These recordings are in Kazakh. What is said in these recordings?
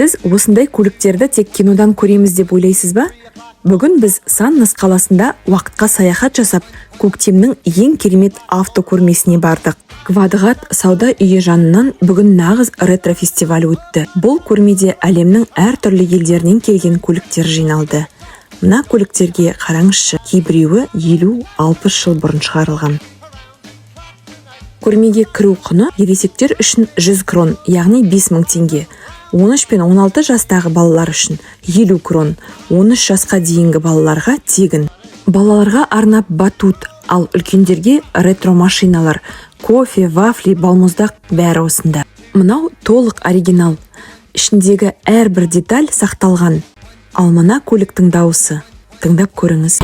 Сіз осындай көліктерді тек кинодан көреміз деп ойлайсыз ба? Бүгін біз Саннес қаласында уақытқа саяхат жасап, көктемнің ең керемет автокөрмесіне бардық. Квадрат сауда үйі жанынан бүгін нағыз ретро-фестиваль өтті. Бұл көрмеде әлемнің әртүрлі елдерінен келген көліктер жиналды. Мына көліктерге қараңызшы, кейбіреуі 50-60 жыл бұрын шығарылған. Көрмеге кіру құны ересектер үшін 100 крон, яғни 5000 теңге. 13 пен 16 жастағы балалар үшін 50 крон, 13 жасқа дейінгі балаларға тегін. Балаларға арнап батут, ал үлкендерге ретро машиналар, кофе, вафли, балмұздақ бәрі осында. Мынау толық оригинал. Ішіндегі әрбір деталь сақталған. Ал мына көліктің дауысы. Тыңдап көріңіз.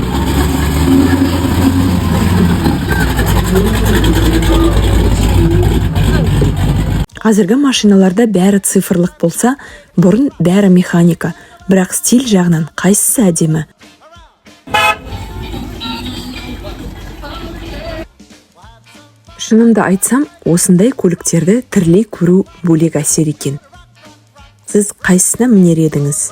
Қазіргі машиналарда бәрі цифрлық болса, бұрын бәрі механика, бірақ стиль жағынан қайсысы әдемі? Шынымды айтсам, осындай көліктерді тірілей көру бөлек әсер екен. Сіз қайсысына мінер едіңіз?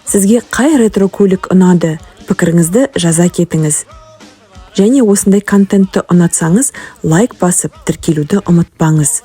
Сізге қай ретро көлік ұнады? Пікіріңізді жаза кетіңіз. Және осындай контентті ұнатсаңыз, лайк басып, тіркелуді ұмытпаңыз.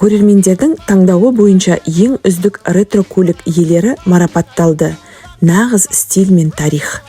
Көрермендердің таңдауы бойынша ең үздік ретро көлік иелері марапатталды. Нағыз стиль мен тарих.